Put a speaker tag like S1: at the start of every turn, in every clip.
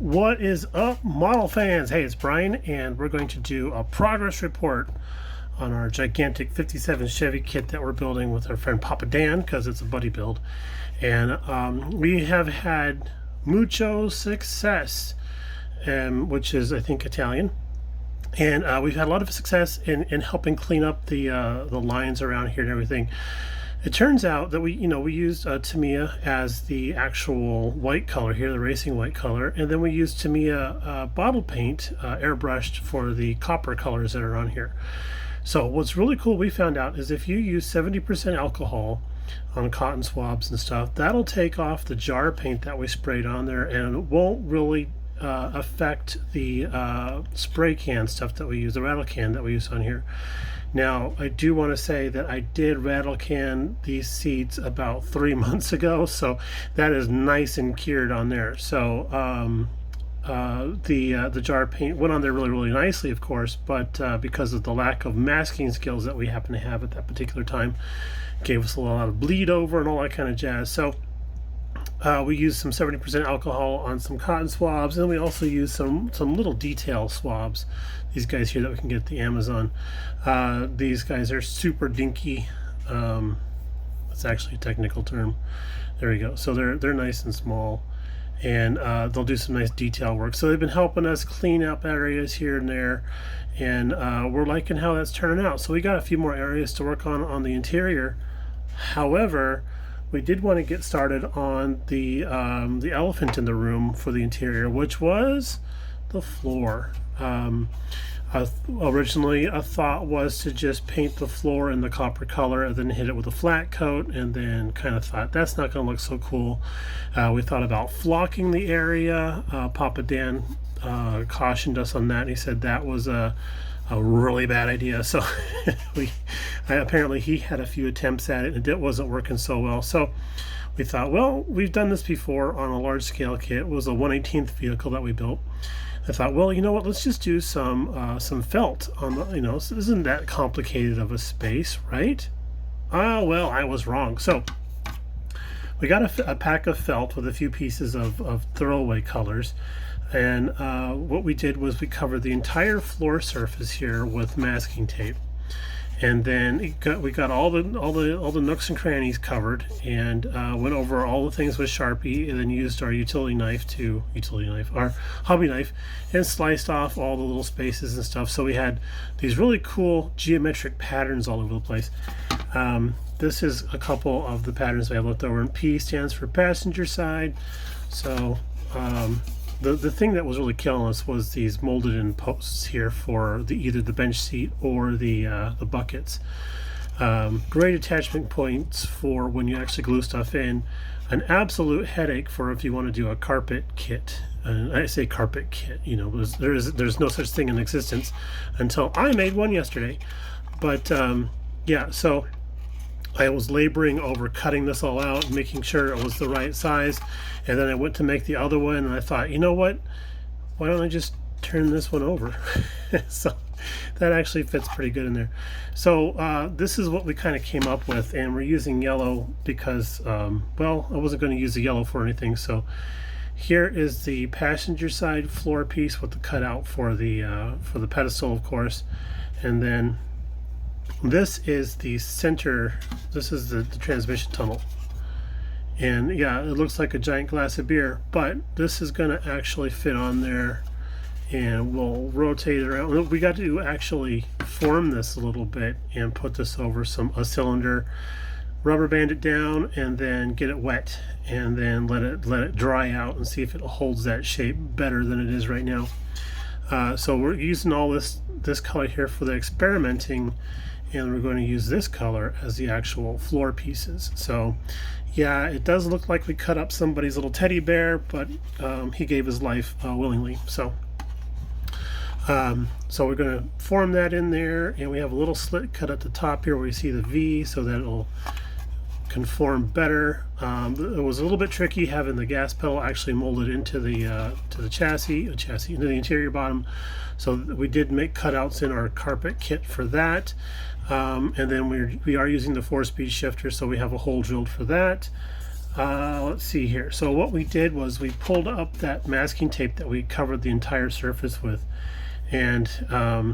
S1: What is up, model fans? Hey, it's Brian, and we're going to do a progress report on our gigantic 57 Chevy kit that we're building with our friend Papa Dan, because it's a buddy build. And we have had mucho success, which is, I think, Italian. And we've had a lot of success in helping clean up the lines around here and everything. It turns out that we used Tamiya as the actual white color here, the racing white color, and then we used Tamiya bottle paint, airbrushed, for the copper colors that are on here. So what's really cool we found out is if you use 70% alcohol on cotton swabs and stuff, that'll take off the jar paint that we sprayed on there, and it won't really affect the spray can stuff that we use, the rattle can that we use on here. Now, I do want to say that I did rattle can these seats about 3 months ago, so that is nice and cured on there. So the jar paint went on there really nicely, of course, but because of the lack of masking skills that we happen to have at that particular time, gave us a lot of bleed over and all that kind of jazz. So we used some 70% alcohol on some cotton swabs, and we also used some little detail swabs. These guys here that we can get at the Amazon. These guys are super dinky. That's actually a technical term. There we go. So they're nice and small, and they'll do some nice detail work. So they've been helping us clean up areas here and there, and we're liking how that's turning out. So we got a few more areas to work on the interior. However, we did want to get started on the elephant in the room for the interior, which was the floor. Originally, a thought was to just paint the floor in the copper color and then hit it with a flat coat, and then kind of thought that's not going to look so cool. We thought about flocking the area. Papa Dan cautioned us on that, and he said that was a really bad idea. So apparently he had a few attempts at it and it wasn't working so well. So we thought, well, we've done this before on a large scale kit. It was a 1/18th vehicle that we built. I thought, well, you know what, let's just do some felt on the, so isn't that complicated of a space, right? Well, I was wrong. So we got a pack of felt with a few pieces of throwaway colors. And what we did was we covered the entire floor surface here with masking tape, and then we got all the nooks and crannies covered, and went over all the things with Sharpie, and then used our our hobby knife, and sliced off all the little spaces and stuff. So we had these really cool geometric patterns all over the place. This is a couple of the patterns we have left over, and P stands for passenger side. So the thing that was really killing us was these molded in posts here for either the bench seat or the buckets. Great attachment points for when you actually glue stuff in. An absolute headache for if you want to do a carpet kit. And I say carpet kit, there's no such thing in existence until I made one yesterday. But yeah, so I was laboring over cutting this all out, making sure it was the right size, and then I went to make the other one, and I thought, you know what, why don't I just turn this one over? So that actually fits pretty good in there. So this is what we kind of came up with, and we're using yellow because, well, I wasn't going to use the yellow for anything. So here is the passenger side floor piece with the cutout for the pedestal, of course, and then this is the center. This is the transmission tunnel, and yeah, it looks like a giant glass of beer, but this is going to actually fit on there, and we'll rotate it around. We got to actually form this a little bit and put this over a cylinder, rubber band it down, and then get it wet, and then let it dry out and see if it holds that shape better than it is right now. So we're using all this color here for the experimenting, and we're going to use this color as the actual floor pieces. So yeah, it does look like we cut up somebody's little teddy bear, but he gave his life willingly. So we're going to form that in there, and we have a little slit cut at the top here where you see the V, so that it'll conform better. It was a little bit tricky having the gas pedal actually molded into the chassis into the interior bottom. So we did make cutouts in our carpet kit for that. And then we are using the 4-speed shifter, so we have a hole drilled for that. Let's see here. So what we did was we pulled up that masking tape that we covered the entire surface with, and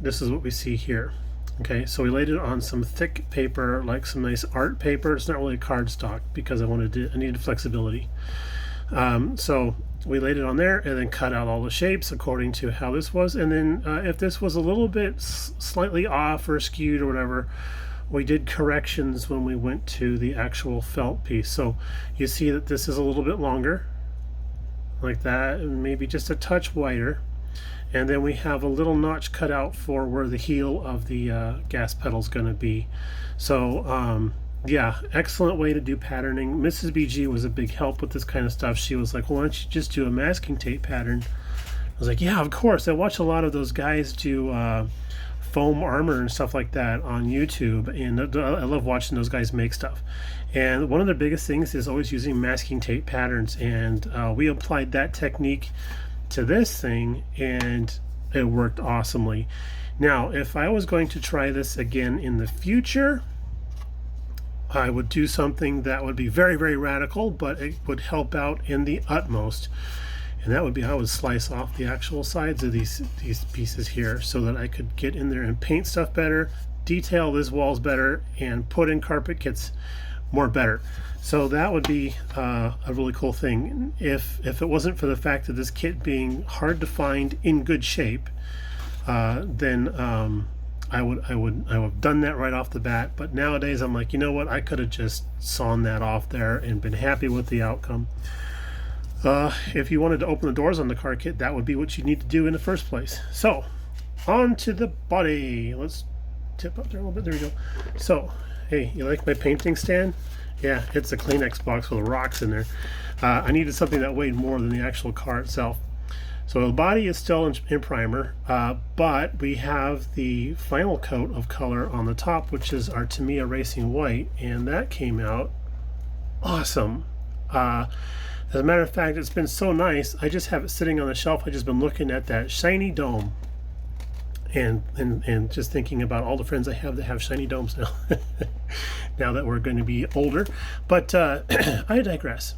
S1: this is what we see here. Okay, so we laid it on some thick paper, like some nice art paper. It's not really cardstock because I needed flexibility. So we laid it on there and then cut out all the shapes according to how this was. And then if this was a little bit slightly off or skewed or whatever, we did corrections when we went to the actual felt piece. So you see that this is a little bit longer, like that, and maybe just a touch wider. And then we have a little notch cut out for where the heel of the gas pedal is going to be. So yeah, excellent way to do patterning. Mrs. BG was a big help with this kind of stuff. She was like, well, why don't you just do a masking tape pattern? I was like, yeah, of course. I watch a lot of those guys do foam armor and stuff like that on YouTube, and I love watching those guys make stuff. And one of the biggest things is always using masking tape patterns, and we applied that technique to this thing, and it worked awesomely. Now, if I was going to try this again in the future, I would do something that would be very, very radical, but it would help out in the utmost. And that would be I would slice off the actual sides of these pieces here so that I could get in there and paint stuff better, detail these walls better, and put in carpet kits more better. So that would be a really cool thing. If it wasn't for the fact of this kit being hard to find in good shape, then I would have done that right off the bat. But nowadays I'm like, you know what? I could have just sawn that off there and been happy with the outcome. If you wanted to open the doors on the car kit, that would be what you need to do in the first place. So on to the body. Let's tip up there a little bit. There we go. So, hey, you like my painting stand? Yeah, it's a Kleenex box with rocks in there. I needed something that weighed more than the actual car itself. So the body is still in primer, but we have the final coat of color on the top, which is our Tamiya Racing White, and that came out awesome. As a matter of fact, it's been so nice. I just have it sitting on the shelf. I've just been looking at that shiny dome and just thinking about all the friends I have that have shiny domes now. Now that we're going to be older. But I digress.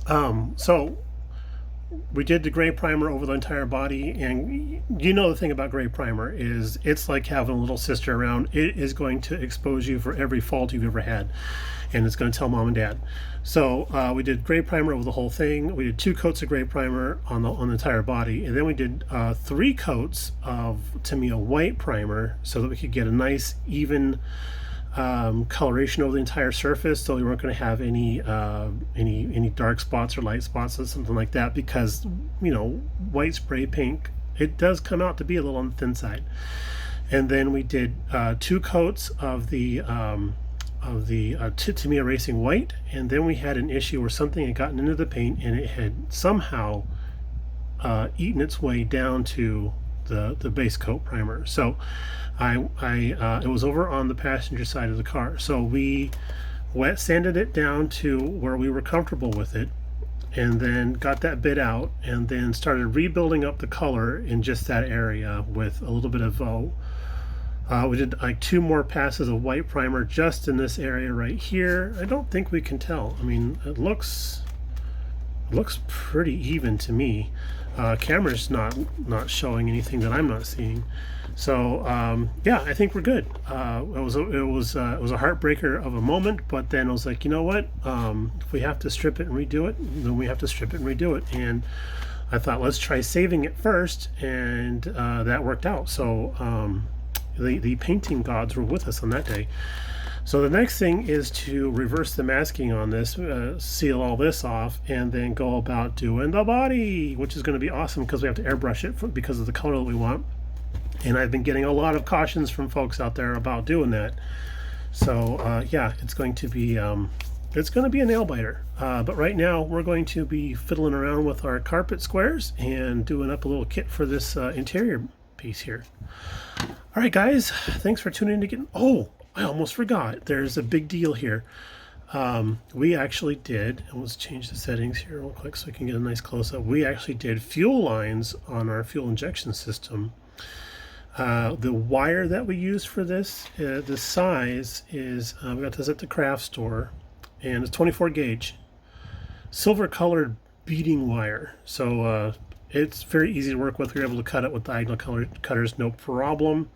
S1: So we did the gray primer over the entire body, and you know the thing about gray primer is it's like having a little sister around. It is going to expose you for every fault you've ever had, and it's going to tell mom and dad. So we did gray primer over the whole thing. We did 2 coats of gray primer on the entire body, and then we did 3 coats of Tamiya white primer so that we could get a nice even coloration over the entire surface, so we weren't going to have any dark spots or light spots or something like that, because you know, white spray paint, it does come out to be a little on the thin side. And then we did 2 coats of the Tamiya Racing White, and then we had an issue where something had gotten into the paint and it had somehow eaten its way down to the base coat primer. So it was over on the passenger side of the car. So we wet sanded it down to where we were comfortable with it, and then got that bit out, and then started rebuilding up the color in just that area with a little bit of we did like 2 more passes of white primer just in this area right here. I don't think we can tell. I mean, it looks pretty even to me. Camera's not showing anything that I'm not seeing. So yeah, I think we're good. It was a heartbreaker of a moment, but then I was like, you know what? If we have to strip it and redo it, then we have to strip it and redo it. And I thought, let's try saving it first, and that worked out. So the painting gods were with us on that day. So the next thing is to reverse the masking on this, seal all this off, and then go about doing the body, which is going to be awesome because we have to airbrush it because of the color that we want. And I've been getting a lot of cautions from folks out there about doing that. So yeah, it's going to be a nail biter. But right now we're going to be fiddling around with our carpet squares and doing up a little kit for this interior piece here. All right, guys, thanks for tuning in again. Oh, I almost forgot. There's a big deal here. We actually did, and let's change the settings here real quick so we can get a nice close-up. We actually did fuel lines on our fuel injection system. The wire that we used for this, the size is, we got this at the craft store, and it's 24 gauge. silver colored beading wire. So it's very easy to work with. We're able to cut it with diagonal cutters, no problem.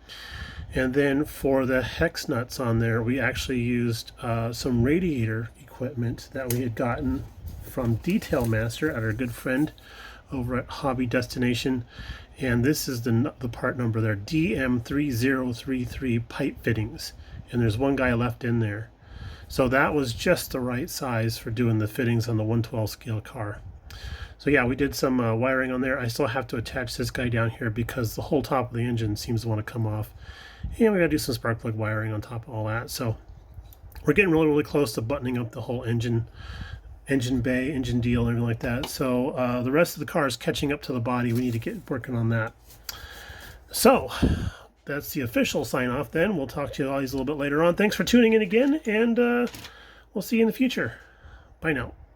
S1: And then for the hex nuts on there, we actually used some radiator equipment that we had gotten from Detail Master at our good friend over at Hobby Destination. And this is the part number there, DM3033 pipe fittings. And there's one guy left in there. So that was just the right size for doing the fittings on the 112 scale car. So yeah, we did some wiring on there. I still have to attach this guy down here because the whole top of the engine seems to want to come off. And we got to do some spark plug wiring on top of all that. So we're getting really, really close to buttoning up the whole engine bay, engine deal, and everything like that. So the rest of the car is catching up to the body. We need to get working on that. So that's the official sign off then. We'll talk to you all these a little bit later on. Thanks for tuning in again, and we'll see you in the future. Bye now.